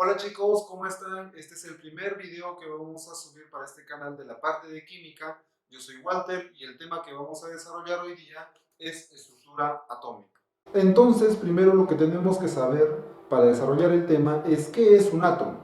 Hola chicos, ¿cómo están? Este es el primer video que vamos a subir para este canal de la parte de química. Yo soy Walter y el tema que vamos a desarrollar hoy día es estructura atómica. Entonces, primero lo que tenemos que saber para desarrollar el tema es qué es un átomo.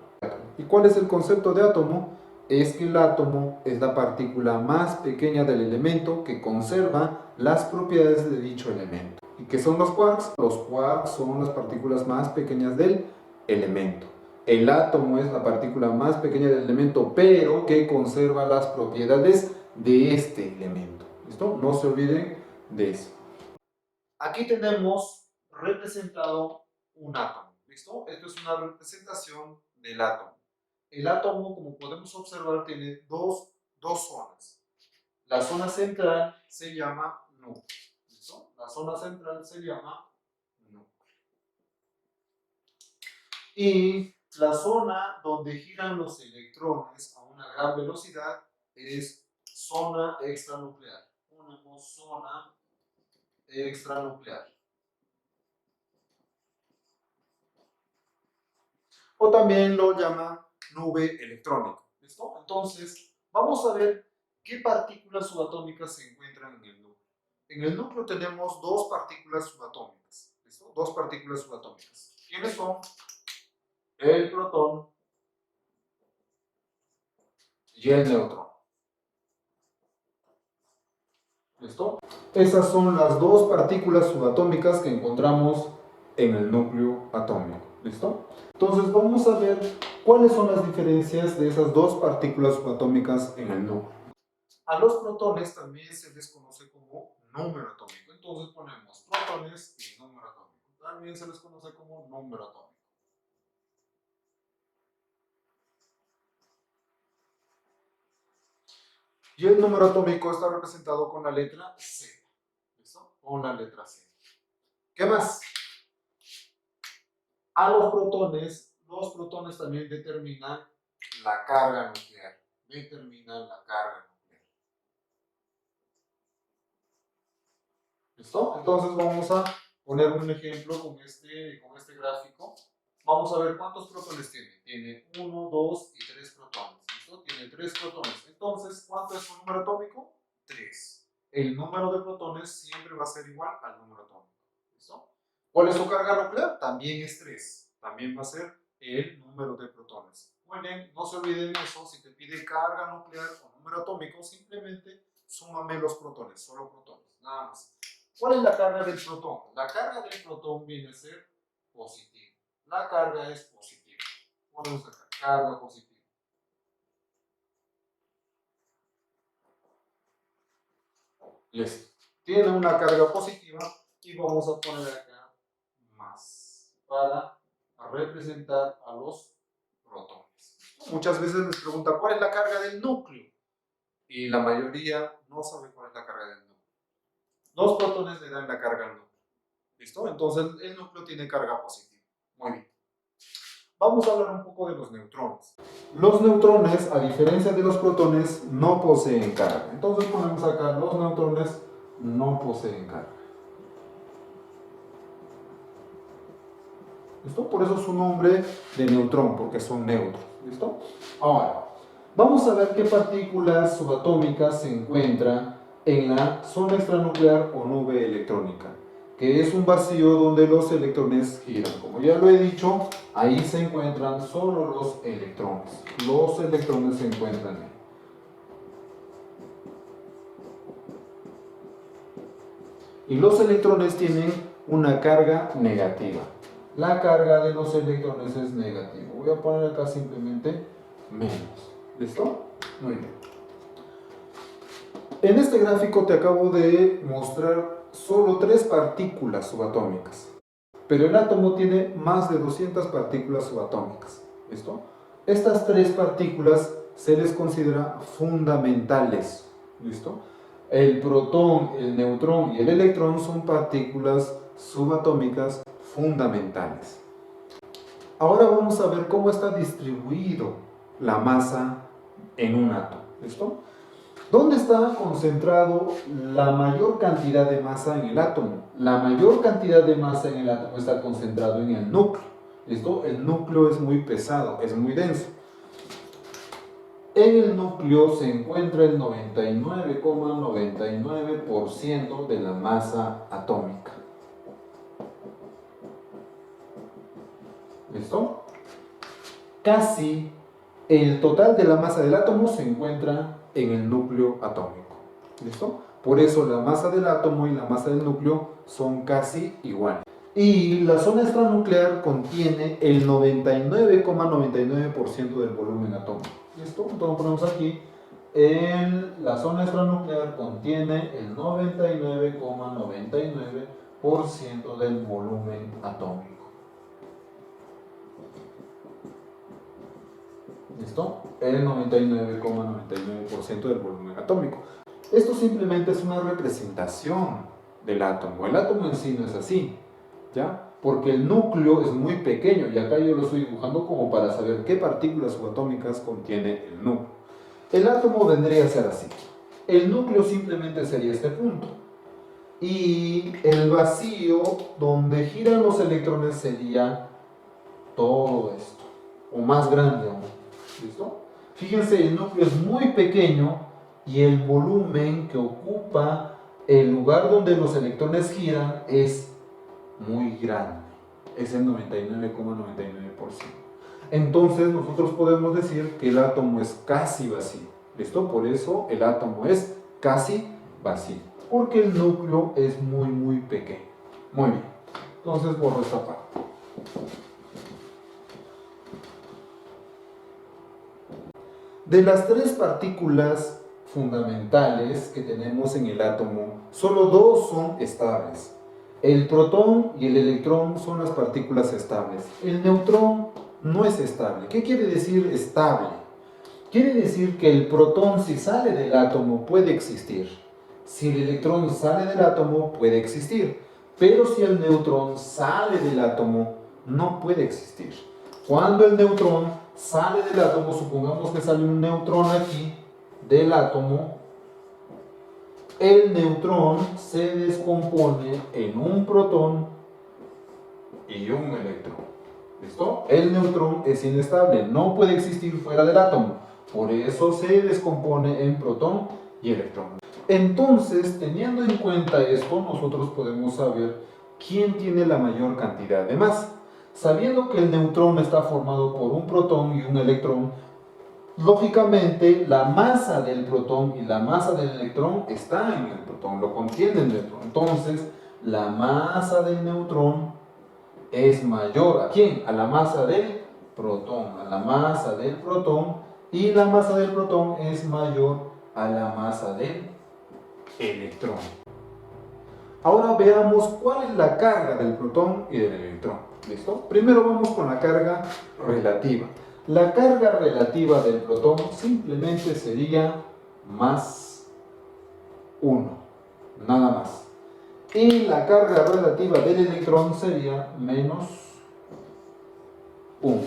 ¿Y cuál es el concepto de átomo? Es que el átomo es la partícula más pequeña del elemento que conserva las propiedades de dicho elemento. ¿Y qué son los quarks? Los quarks son las partículas más pequeñas del elemento. El átomo es la partícula más pequeña del elemento, pero que conserva las propiedades de este elemento. ¿Listo? No se olviden de eso. Aquí tenemos representado un átomo. ¿Listo? Esto es una representación del átomo. El átomo, como podemos observar, tiene dos zonas. La zona central se llama núcleo. ¿Listo? La zona central se llama núcleo. Y la zona donde giran los electrones a una gran velocidad es zona extranuclear. Ponemos zona extranuclear. O también lo llama nube electrónica. ¿Listo? Entonces, vamos a ver qué partículas subatómicas se encuentran en el núcleo. En el núcleo tenemos dos partículas subatómicas. ¿Listo? Dos partículas subatómicas. ¿Quiénes son? El protón y el neutrón. ¿Listo? Esas son las dos partículas subatómicas que encontramos en el núcleo atómico. ¿Listo? Entonces vamos a ver cuáles son las diferencias de esas dos partículas subatómicas en el núcleo. A los protones también se les conoce como número atómico. Entonces ponemos protones y número atómico. También se les conoce como número atómico. Y el número atómico está representado con la letra C. ¿Listo? Con la letra C. ¿Qué más? A los protones también determinan la carga nuclear. Determinan la carga nuclear. ¿Listo? Entonces vamos a poner un ejemplo con este gráfico. Vamos a ver cuántos protones tiene. Tiene 1, 2 y 3 protones. ¿Listo? Tiene 3 protones. Entonces, ¿cuánto es su número atómico? 3. El número de protones siempre va a ser igual al número atómico. ¿Listo? ¿Cuál es su carga nuclear? También es 3. También va a ser el número de protones. Muy bien, no se olviden de eso. Si te pide carga nuclear o número atómico, simplemente súmame los protones, solo protones, nada más. ¿Cuál es la carga del protón? La carga del protón viene a ser positiva. La carga es positiva. Ponemos acá, carga positiva. Listo. Tiene una carga positiva y vamos a poner acá más para representar a los protones. Muchas veces les pregunta cuál es la carga del núcleo y la mayoría no sabe cuál es la carga del núcleo. Los protones le dan la carga al núcleo. ¿Listo? Entonces el núcleo tiene carga positiva. Muy bien. Vamos a hablar un poco de los neutrones. Los neutrones, a diferencia de los protones, no poseen carga. Entonces ponemos acá, los neutrones no poseen carga. ¿Listo? Por eso su nombre de neutrón, porque son neutros. ¿Listo? Ahora, vamos a ver qué partículas subatómicas se encuentran en la zona extranuclear o nube electrónica, que es un vacío donde los electrones giran. Como ya lo he dicho, ahí se encuentran solo los electrones. Los electrones se encuentran ahí. Y los electrones tienen una carga negativa. La carga de los electrones es negativa. Voy a poner acá simplemente menos. ¿Listo? Muy bien. En este gráfico te acabo de mostrar solo 3 partículas subatómicas. Pero el átomo tiene más de 200 partículas subatómicas. ¿Listo? Estas 3 partículas se les considera fundamentales. ¿Listo? El protón, el neutrón y el electrón son partículas subatómicas fundamentales. Ahora vamos a ver cómo está distribuido la masa en un átomo. ¿Listo? ¿Dónde está concentrado la mayor cantidad de masa en el átomo? La mayor cantidad de masa en el átomo está concentrado en el núcleo. ¿Listo? El núcleo es muy pesado, es muy denso. En el núcleo se encuentra el 99,99% de la masa atómica. ¿Listo? Casi el total de la masa del átomo se encuentra en el núcleo atómico. ¿Listo? Por eso la masa del átomo y la masa del núcleo son casi iguales. Y la zona extranuclear contiene el 99,99% del volumen atómico. ¿Listo? Entonces ponemos aquí, la zona extranuclear contiene el 99,99% del volumen atómico. ¿Listo? El 99,99% del volumen atómico. Esto simplemente es una representación del átomo. El átomo en sí no es así, ¿ya? Porque el núcleo es muy pequeño y acá yo lo estoy dibujando como para saber qué partículas subatómicas contiene el núcleo. El átomo vendría a ser así. El núcleo simplemente sería este punto. Y el vacío donde giran los electrones sería todo esto, o más grande aún. ¿Listo? Fíjense, el núcleo es muy pequeño y el volumen que ocupa el lugar donde los electrones giran es muy grande. Es el 99,99%. Entonces nosotros podemos decir que el átomo es casi vacío. ¿Listo? Por eso el átomo es casi vacío. Porque el núcleo es muy pequeño. Muy bien. Entonces borro esta parte. De las tres partículas fundamentales que tenemos en el átomo, solo dos son estables. El protón y el electrón son las partículas estables. El neutrón no es estable. ¿Qué quiere decir estable? Quiere decir que el protón, si sale del átomo, puede existir. Si el electrón sale del átomo, puede existir. Pero si el neutrón sale del átomo, no puede existir. Cuando el neutrón sale del átomo, supongamos que sale un neutrón aquí del átomo, el neutrón se descompone en un protón y un electrón. ¿Listo? El neutrón es inestable, no puede existir fuera del átomo, por eso se descompone en protón y electrón. Entonces, teniendo en cuenta esto, nosotros podemos saber quién tiene la mayor cantidad de masa. Sabiendo que el neutrón está formado por un protón y un electrón, lógicamente la masa del protón y la masa del electrón está en el protón, lo contienen dentro. Entonces, la masa del neutrón es mayor ¿a quién? A la masa del protón, a la masa del protón, y la masa del protón es mayor a la masa del electrón. Ahora veamos cuál es la carga del protón y del electrón. ¿Listo? Primero vamos con la carga relativa. La carga relativa del protón simplemente sería más 1, nada más. Y la carga relativa del electrón sería menos 1.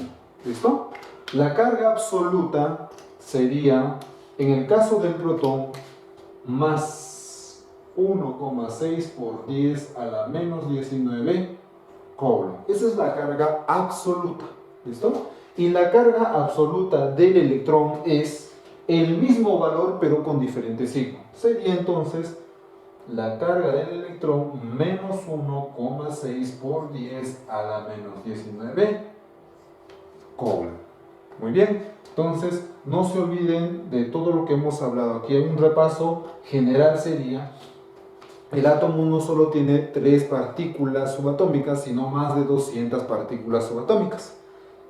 ¿Listo? La carga absoluta sería, en el caso del protón, más 1,6 por 10 a la menos 19 coulomb. Esa es la carga absoluta. ¿Listo? Y la carga absoluta del electrón es el mismo valor pero con diferente signo. Sería entonces la carga del electrón menos 1,6 por 10 a la menos 19 coulomb. Muy bien, entonces no se olviden de todo lo que hemos hablado aquí. Un repaso general sería: el átomo no solo tiene 3 partículas subatómicas, sino más de 200 partículas subatómicas.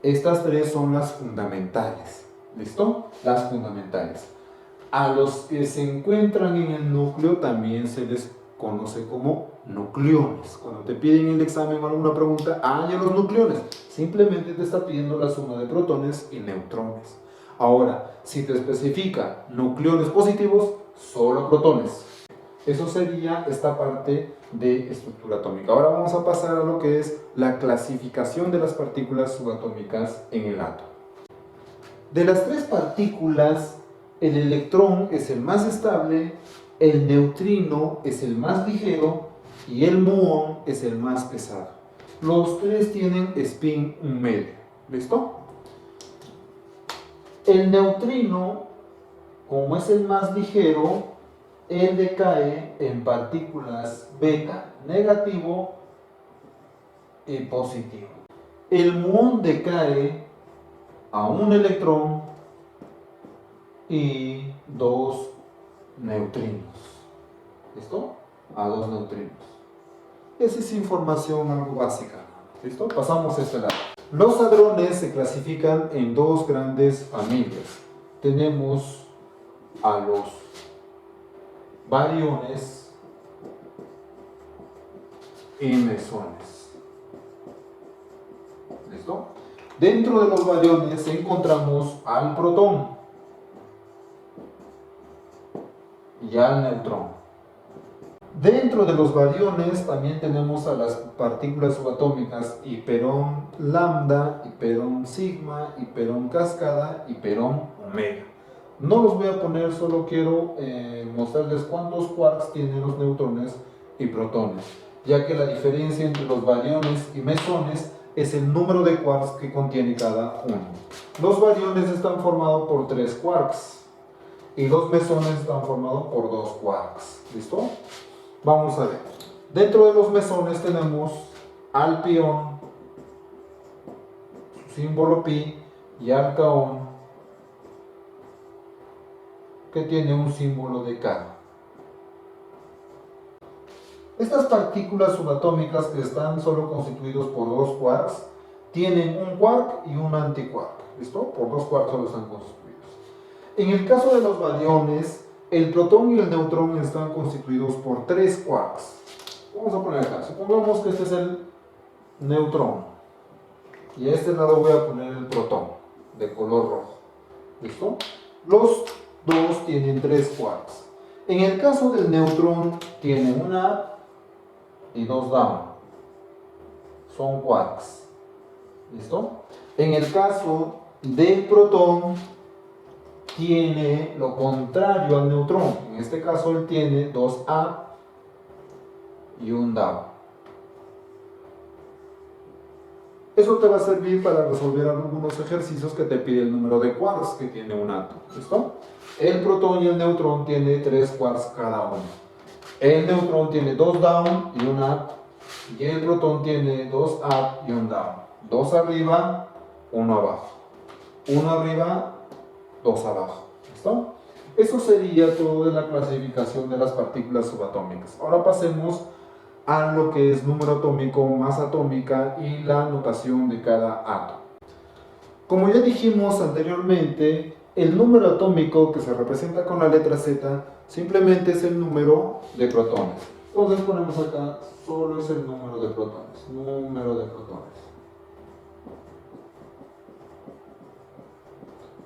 Estas 3 son las fundamentales. ¿Listo? Las fundamentales. A los que se encuentran en el núcleo también se les conoce como nucleones. Cuando te piden en el examen alguna pregunta, hay los nucleones. Simplemente te está pidiendo la suma de protones y neutrones. Ahora, si te especifica nucleones positivos, solo protones. Eso sería esta parte de estructura atómica. Ahora vamos a pasar a lo que es la clasificación de las partículas subatómicas en el átomo. De las 3 partículas, el electrón es el más estable, el neutrino es el más ligero y el muón es el más pesado. Los tres tienen spin medio. ¿Listo? El neutrino, como es el más ligero, él decae en partículas beta, negativo y positivo. El muón decae a un electrón y dos neutrinos. ¿Listo? A dos neutrinos. Esa es información algo básica. ¿Listo? Pasamos a este lado. Los hadrones se clasifican en dos grandes familias. Tenemos a los bariones y mesones. ¿Listo? Dentro de los bariones encontramos al protón y al neutrón. Dentro de los bariones también tenemos a las partículas subatómicas hiperón lambda, hiperón sigma, hiperón cascada, hiperón omega. No los voy a poner, solo quiero mostrarles cuántos quarks tienen los neutrones y protones, ya que la diferencia entre los bariones y mesones es el número de quarks que contiene cada uno. Los bariones están formados por 3 quarks y los mesones están formados por 2 quarks. ¿Listo? Vamos a ver. Dentro de los mesones tenemos al pión, su símbolo pi, y al kaón, que tiene un símbolo de K. Estas partículas subatómicas, que están solo constituidos por 2 quarks, tienen un quark y un antiquark. ¿Listo? Por 2 quarks solo están constituidos. En el caso de los bariones, el protón y el neutrón están constituidos por 3 quarks. Vamos a poner acá. Supongamos que este es el neutrón. Y a este lado voy a poner el protón, de color rojo. ¿Listo? Los dos tienen 3 quarks. En el caso del neutrón, tiene una up y 2 down. Son quarks. ¿Listo? En el caso del protón, tiene lo contrario al neutrón. En este caso él tiene 2 up y un down. Eso te va a servir para resolver algunos ejercicios que te pide el número de quarks que tiene un átomo. ¿Listo? El protón y el neutrón tienen 3 quarks cada uno. El neutrón tiene 2 down y un up, y el protón tiene 2 up y un down. 2 arriba, 1 abajo. 1 arriba, 2 abajo. ¿Listo? Eso sería todo de la clasificación de las partículas subatómicas. Ahora pasemos a lo que es número atómico, masa atómica y la notación de cada átomo. Como ya dijimos anteriormente, el número atómico, que se representa con la letra Z, simplemente es el número de protones. Entonces ponemos acá, solo es el número de protones. Número de protones.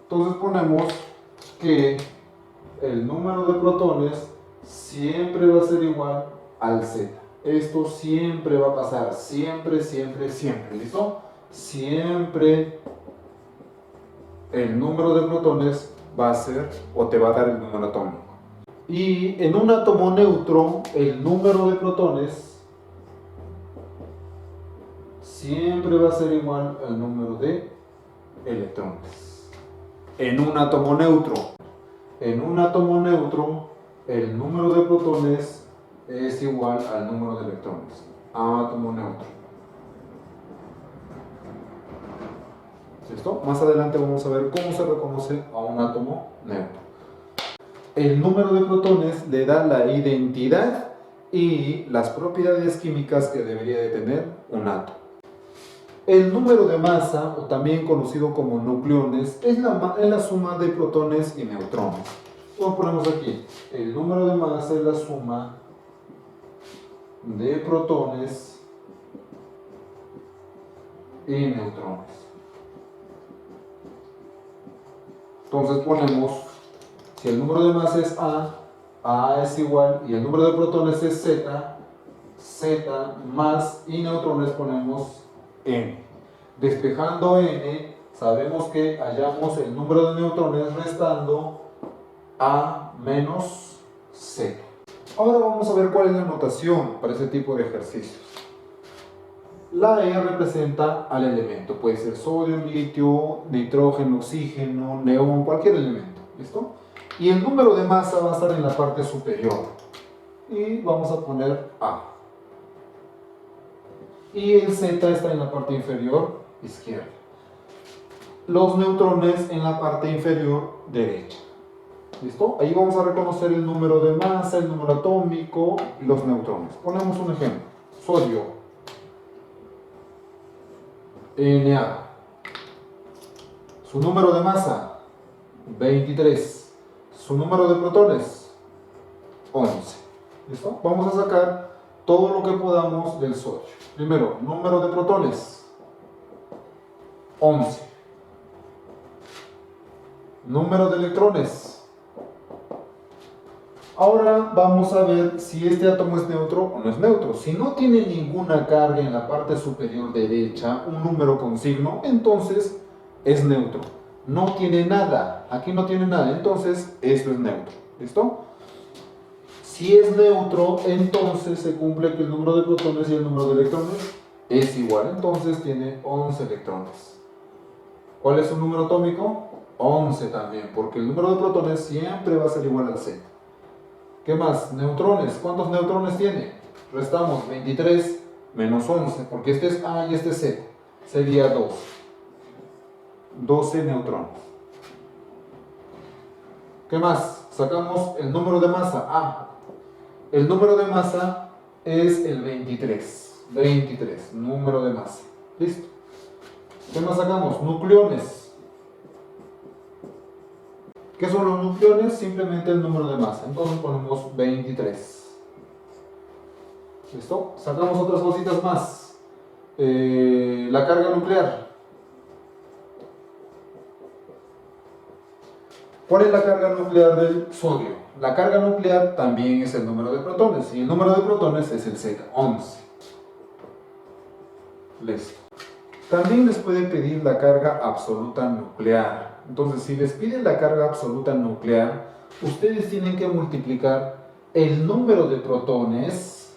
Entonces ponemos que el número de protones siempre va a ser igual al Z. Esto siempre va a pasar, siempre, siempre, siempre. ¿Listo? Siempre el número de protones va a ser, o te va a dar el número atómico. Y en un átomo neutro, el número de protones siempre va a ser igual al número de electrones. En un átomo neutro. En un átomo neutro, el número de protones es igual al número de electrones. Átomo neutro. ¿Listo? Más adelante vamos a ver cómo se reconoce a un átomo neutro. El número de protones le da la identidad y las propiedades químicas que debería de tener un átomo. El número de masa, o también conocido como nucleones, es la suma de protones y neutrones. Lo ponemos aquí. El número de masa es la suma de protones y neutrones. Entonces ponemos, si el número de masa es A es igual, y el número de protones es Z, Z más, y neutrones ponemos N. Despejando N, sabemos que hallamos el número de neutrones restando A menos Z. Ahora vamos a ver cuál es la notación para ese tipo de ejercicios. La E representa al elemento, puede ser sodio, litio, nitrógeno, oxígeno, neón, cualquier elemento, ¿listo? Y el número de masa va a estar en la parte superior. Y vamos a poner A. Y el Z está en la parte inferior izquierda. Los neutrones en la parte inferior derecha. ¿Listo? Ahí vamos a reconocer el número de masa, el número atómico y los neutrones. Ponemos un ejemplo. Sodio, Na. Su número de masa, 23. Su número de protones, 11. ¿Listo? Vamos a sacar todo lo que podamos del sodio. Primero, número de protones, 11. Número de electrones. Ahora vamos a ver si este átomo es neutro o no es neutro. Si no tiene ninguna carga en la parte superior derecha, un número con signo, entonces es neutro. No tiene nada, aquí no tiene nada, entonces esto es neutro. ¿Listo? Si es neutro, entonces se cumple que el número de protones y el número de electrones es igual, entonces tiene 11 electrones. ¿Cuál es su número atómico? 11 también, porque el número de protones siempre va a ser igual al Z. ¿Qué más? Neutrones. ¿Cuántos neutrones tiene? Restamos 23 menos 11, porque este es A y este es Z. Sería 2. 12 neutrones. ¿Qué más? Sacamos el número de masa, A. El número de masa es el 23. 23, número de masa. ¿Listo? ¿Qué más sacamos? Nucleones. ¿Qué son los nucleones? Simplemente el número de masa. Entonces ponemos 23. ¿Listo? Sacamos otras cositas más. La carga nuclear. ¿Cuál es la carga nuclear del sodio? La carga nuclear también es el número de protones. Y el número de protones es el Z, 11. Listo. También les puede pedir la carga absoluta nuclear. Entonces, si les piden la carga absoluta nuclear, ustedes tienen que multiplicar el número de protones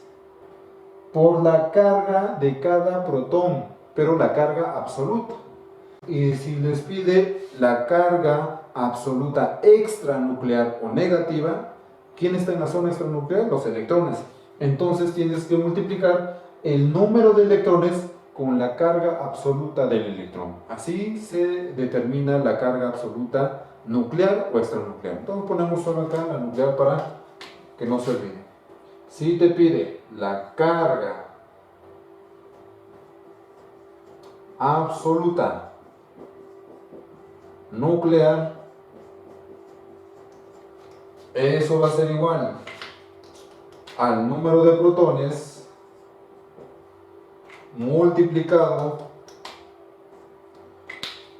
por la carga de cada protón, pero la carga absoluta. Y si les pide la carga absoluta extranuclear o negativa, ¿quién está en la zona extranuclear? Los electrones. Entonces tienes que multiplicar el número de electrones con la carga absoluta del electrón. Así se determina la carga absoluta nuclear o extranuclear. Entonces ponemos solo acá la nuclear para que no se olvide. Si te pide la carga absoluta nuclear, eso va a ser igual al número de protones multiplicado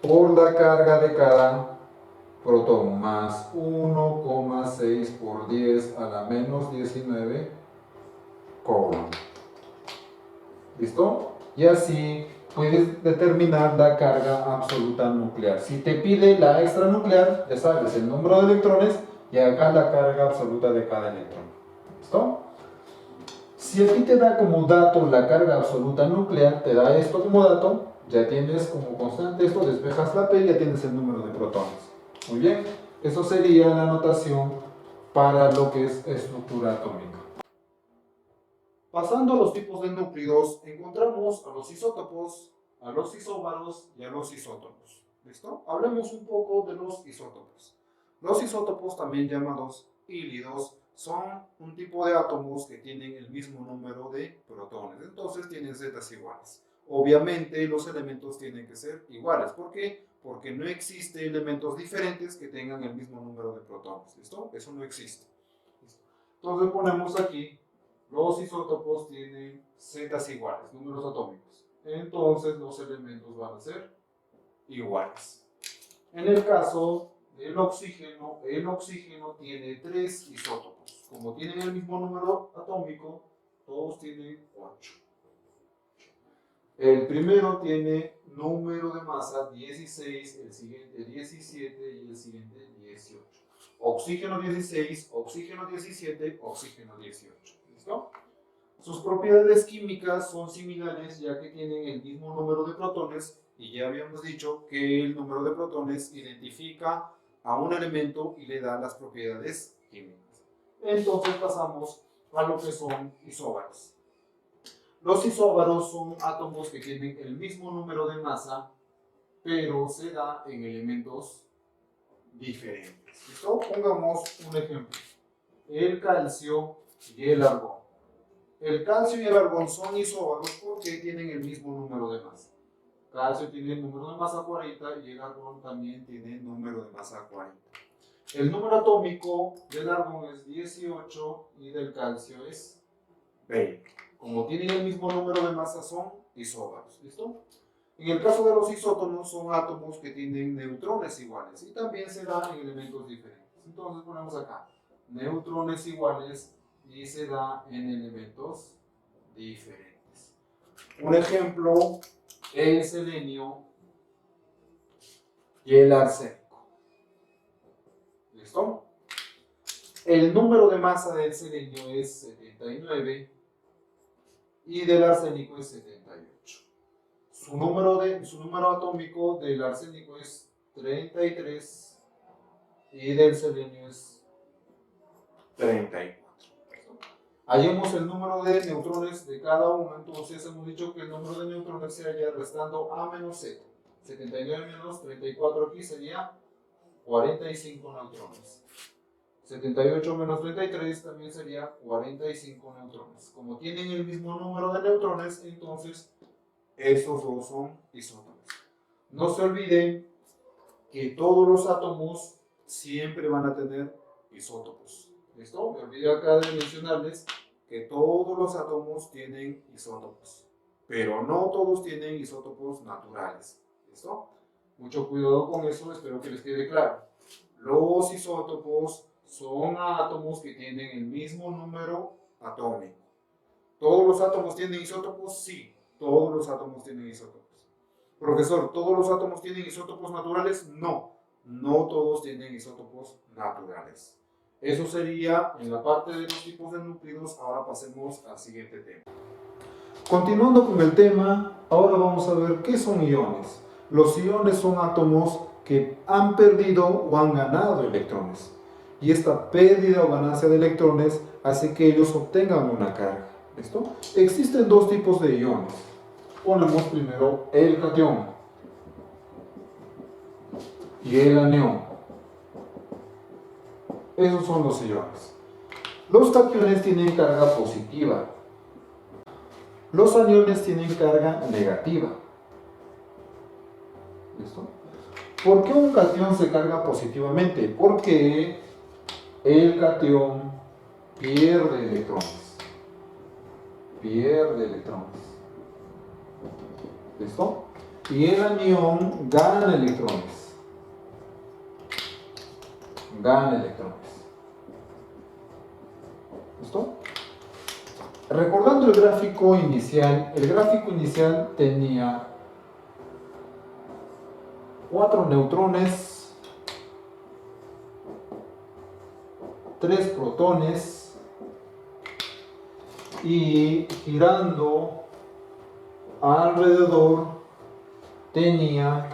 por la carga de cada protón, más 1,6 por 10 a la menos 19 coulomb. ¿Listo? Y así puedes determinar la carga absoluta nuclear. Si te pide la extranuclear, ya sabes el número de electrones y acá la carga absoluta de cada electrón. ¿Listo? Si a ti te da como dato la carga absoluta nuclear, te da esto como dato, ya tienes como constante esto, despejas la P y ya tienes el número de protones. Muy bien, eso sería la notación para lo que es estructura atómica. Pasando a los tipos de núcleos, encontramos a los isótopos, a los isóbaros y a los isótopos. ¿Listo? Hablemos un poco de los isótopos. Los isótopos, también llamados hílidos, son un tipo de átomos que tienen el mismo número de protones. Entonces tienen zetas iguales. Obviamente los elementos tienen que ser iguales. ¿Por qué? Porque no existe elementos diferentes que tengan el mismo número de protones. ¿Listo? Eso no existe. ¿Listo? Entonces ponemos aquí, los isótopos tienen zetas iguales, números atómicos. Entonces los elementos van a ser iguales. En el caso del oxígeno, el oxígeno tiene 3 isótopos. Como tienen el mismo número atómico, todos tienen 8. El primero tiene número de masa 16, el siguiente 17 y el siguiente 18. Oxígeno 16, oxígeno 17, oxígeno 18. ¿Listo? Sus propiedades químicas son similares ya que tienen el mismo número de protones y ya habíamos dicho que el número de protones identifica a un elemento y le da las propiedades químicas. Entonces pasamos a lo que son isóbaros. Los isóbaros son átomos que tienen el mismo número de masa, pero se da en elementos diferentes. ¿Listo? Pongamos un ejemplo. El calcio y el argón. El calcio y el argón son isóbaros porque tienen el mismo número de masa. El calcio tiene el número de masa 40 y el argón también tiene el número de masa 40. El número atómico del argón es 18 y del calcio es 20. Como tienen el mismo número de masa, son isóbaros. ¿Listo? En el caso de los isótonos, son átomos que tienen neutrones iguales y también se dan en elementos diferentes. Entonces ponemos acá neutrones iguales y se da en elementos diferentes. Un ejemplo, el selenio y el arsénico. ¿Listo? El número de masa del selenio es 79 y del arsénico es 78. Su número atómico del arsénico es 33 y del selenio es 34. Hallemos el número de neutrones de cada uno, entonces hemos dicho que el número de neutrones se halla restando A menos Z. 79 menos 34 aquí sería 45 neutrones. 78 menos 33 también sería 45 neutrones. Como tienen el mismo número de neutrones, entonces esos dos son isótonos. No se olviden que todos los átomos siempre van a tener isótopos. ¿Listo? Me olvidé acá de mencionarles que todos los átomos tienen isótopos, pero no todos tienen isótopos naturales. ¿Listo? Mucho cuidado con eso, espero que les quede claro. Los isótopos son átomos que tienen el mismo número atómico. ¿Todos los átomos tienen isótopos? Sí, todos los átomos tienen isótopos. Profesor, ¿todos los átomos tienen isótopos naturales? No, no todos tienen isótopos naturales. Eso sería en la parte de los tipos de núcleos. Ahora pasemos al siguiente tema. Continuando con el tema, ahora vamos a ver qué son iones. Los iones son átomos que han perdido o han ganado electrones. Y esta pérdida o ganancia de electrones hace que ellos obtengan una carga. ¿Listo? Existen dos tipos de iones. Ponemos primero el catión y el anión. Esos son los iones. Los cationes tienen carga positiva. Los aniones tienen carga negativa. ¿Listo? ¿Por qué un catión se carga positivamente? Porque el catión pierde electrones. Pierde electrones. ¿Listo? Y el anión gana electrones. Gana electrones. ¿Listo? Recordando el gráfico inicial tenía 4 neutrones, 3 protones y girando alrededor tenía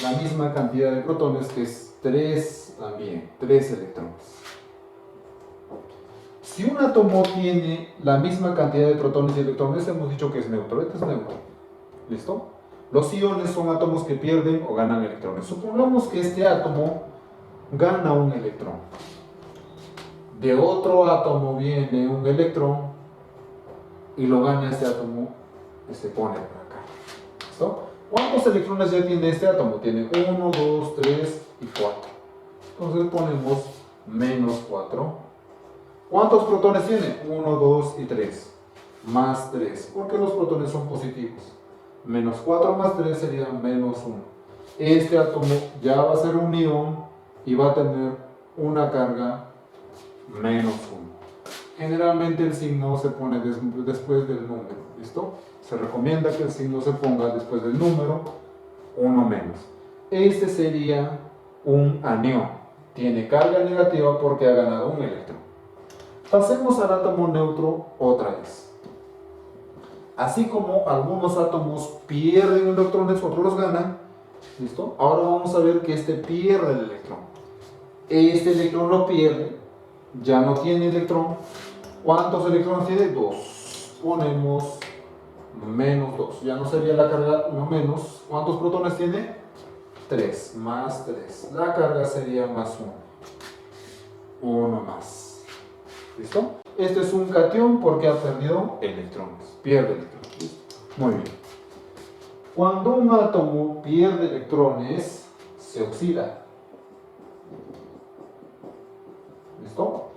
la misma cantidad de protones, que es 3 también, 3 electrones. Si un átomo tiene la misma cantidad de protones y electrones, hemos dicho que es neutro. Este es neutro. ¿Listo? Los iones son átomos que pierden o ganan electrones. Supongamos que este átomo gana un electrón. De otro átomo viene un electrón y lo gana este átomo y se pone por acá. ¿Listo? ¿Cuántos electrones ya tiene este átomo? Tiene 1, 2, 3 y 4. Entonces ponemos menos 4. ¿Cuántos protones tiene? 1, 2 y 3. Más 3, porque los protones son positivos. Menos 4 más 3 sería menos 1. Este átomo ya va a ser un ion y va a tener una carga menos 1. Generalmente el signo se pone después del número. ¿Listo? Se recomienda que el signo se ponga después del número 1 menos. Este sería un anión. Tiene carga negativa porque ha ganado un electrón. Pasemos al átomo neutro otra vez. Así como algunos átomos pierden electrones, otros los ganan. ¿Listo? Ahora vamos a ver que este pierde el electrón. Este electrón lo pierde, ya no tiene electrón. ¿Cuántos electrones tiene? 2. Ponemos menos 2. Ya no sería la carga 1 menos. ¿Cuántos protones tiene? 3 más 3. La carga sería más 1. 1 más. ¿Listo? Este es un catión porque ha perdido electrones. Pierde electrones. Muy bien. Cuando un átomo pierde electrones, se oxida. ¿Listo?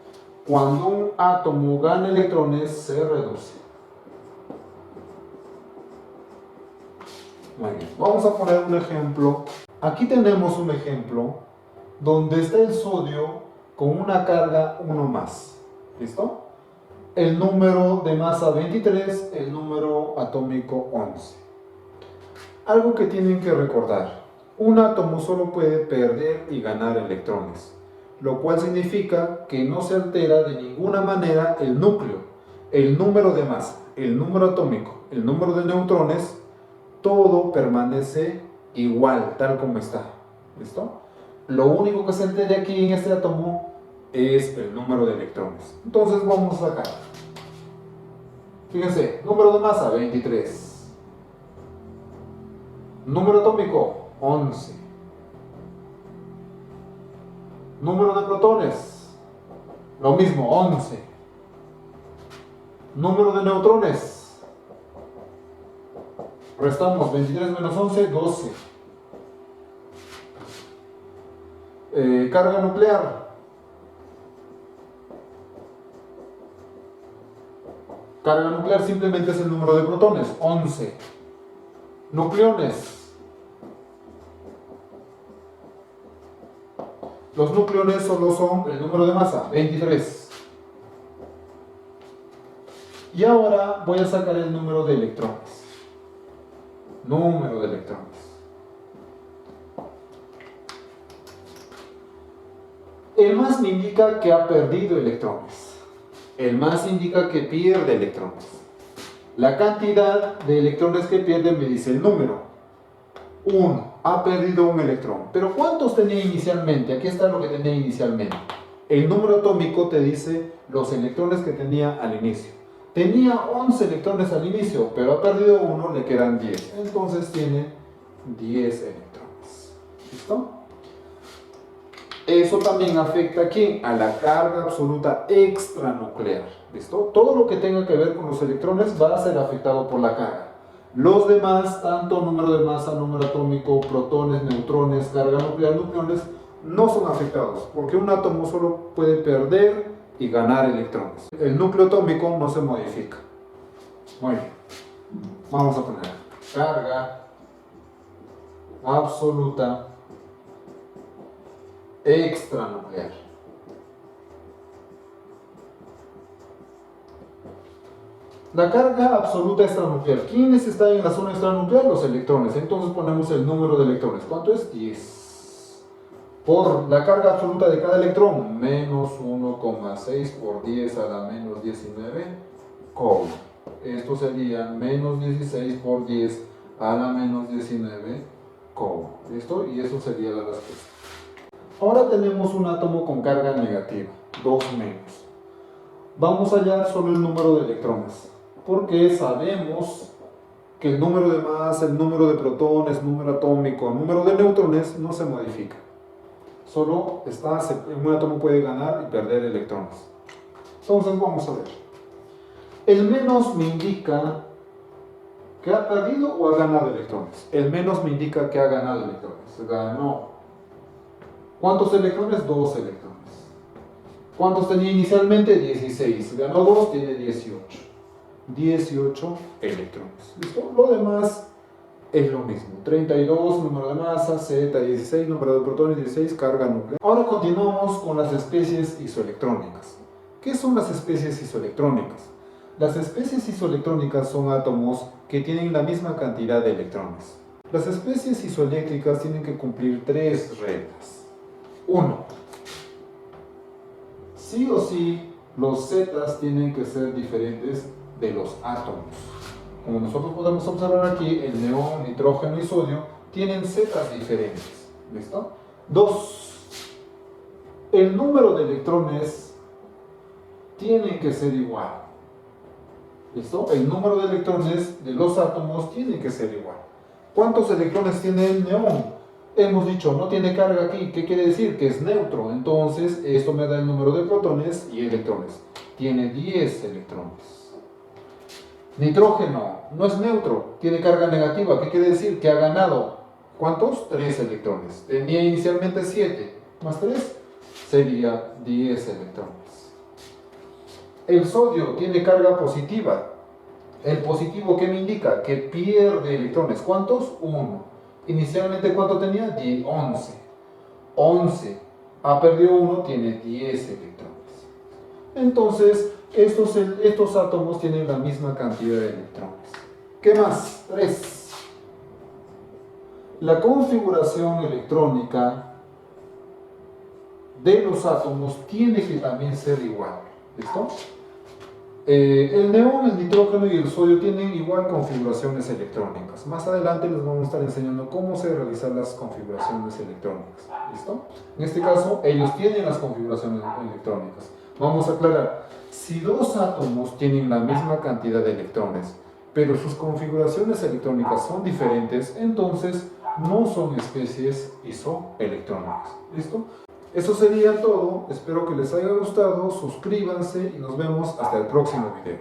Cuando un átomo gana electrones, se reduce. Muy bien. Vamos a poner un ejemplo. Aquí tenemos un ejemplo donde está el sodio con una carga 1 más. ¿Listo? El número de masa 23, el número atómico 11. Algo que tienen que recordar. Un átomo solo puede perder y ganar electrones, lo cual significa que no se altera de ninguna manera el núcleo, el número de masa, el número atómico, el número de neutrones, todo permanece igual, tal como está. ¿Listo? Lo único que se altera aquí en este átomo es el número de electrones. Entonces vamos a sacar. Fíjense, número de masa 23. Número atómico 11. Número de protones, lo mismo, 11. Número de neutrones, restamos 23 menos 11, 12. Carga nuclear. Carga nuclear simplemente es el número de protones, 11. Nucleones. Los nucleones solo son el número de masa, 23. Y ahora voy a sacar el número de electrones. Número de electrones. El más me indica que ha perdido electrones. El más indica que pierde electrones. La cantidad de electrones que pierde me dice el número. 1. Ha perdido un electrón. ¿Pero cuántos tenía inicialmente? Aquí está lo que tenía inicialmente. El número atómico te dice los electrones que tenía al inicio. Tenía 11 electrones al inicio, pero ha perdido uno, le quedan 10. Entonces tiene 10 electrones. ¿Listo? Eso también afecta ¿a quién? A la carga absoluta extranuclear. ¿Listo? Todo lo que tenga que ver con los electrones va a ser afectado por la carga. Los demás, tanto número de masa, número atómico, protones, neutrones, carga nuclear, nucleones, no son afectados, porque un átomo solo puede perder y ganar electrones. El núcleo atómico no se modifica. Muy bien. Vamos a poner carga absoluta extranuclear. La carga absoluta extranuclear. ¿Quiénes están en la zona extranuclear? Los electrones. Entonces ponemos el número de electrones. ¿Cuánto es? 10. Por la carga absoluta de cada electrón, menos 1,6 por 10 a la menos 19 coulomb. Esto sería menos 16 por 10 a la menos 19 coulomb. ¿Listo? Y eso sería la respuesta. Ahora tenemos un átomo con carga negativa, 2 menos. Vamos a hallar solo el número de electrones, porque sabemos que el número de masa, el número de protones, número atómico, número de neutrones no se modifica. Solo un átomo puede ganar y perder electrones. Entonces vamos a ver. El menos me indica que ha perdido o ha ganado electrones. El menos me indica que ha ganado electrones. Ganó. ¿Cuántos electrones? 2 electrones. ¿Cuántos tenía inicialmente? 16. Ganó 2, tiene 18. 18 electrones. ¿Listo? Lo demás es lo mismo. 32, número de masa, Z, 16, número de protones, 16, carga nuclear. Ahora continuamos con las especies isoelectrónicas. ¿Qué son las especies isoelectrónicas? Las especies isoelectrónicas son átomos que tienen la misma cantidad de electrones. Las especies isoeléctricas tienen que cumplir 3 reglas. 1. Sí o sí, los zetas tienen que ser diferentes de los átomos. Como nosotros podemos observar aquí, el neón, nitrógeno y sodio tienen zetas diferentes. ¿Listo? 2. El número de electrones tiene que ser igual. ¿Listo? El número de electrones de los átomos tiene que ser igual. ¿Cuántos electrones tiene el neón? Hemos dicho, no tiene carga aquí. ¿Qué quiere decir? Que es neutro. Entonces, esto me da el número de protones y electrones. Tiene 10 electrones. Nitrógeno no es neutro, tiene carga negativa. ¿Qué quiere decir? Que ha ganado. ¿Cuántos? 3 electrones. Tenía inicialmente 7. Más 3 sería 10 electrones. El sodio tiene carga positiva. El positivo, ¿qué me indica? Que pierde electrones. ¿Cuántos? 1. Inicialmente, ¿cuánto tenía? 11. 11. Ha perdido 1, tiene 10 electrones. Entonces, estos átomos tienen la misma cantidad de electrones. ¿Qué más? 3. La configuración electrónica de los átomos tiene que también ser igual. ¿Listo? El neón, el nitrógeno y el sodio tienen igual configuraciones electrónicas. Más adelante les vamos a estar enseñando cómo se realizan las configuraciones electrónicas. ¿Listo? En este caso, ellos tienen las configuraciones electrónicas. Vamos a aclarar. Si dos átomos tienen la misma cantidad de electrones, pero sus configuraciones electrónicas son diferentes, entonces no son especies isoelectrónicas. ¿Listo? Eso sería todo, espero que les haya gustado, suscríbanse y nos vemos hasta el próximo video.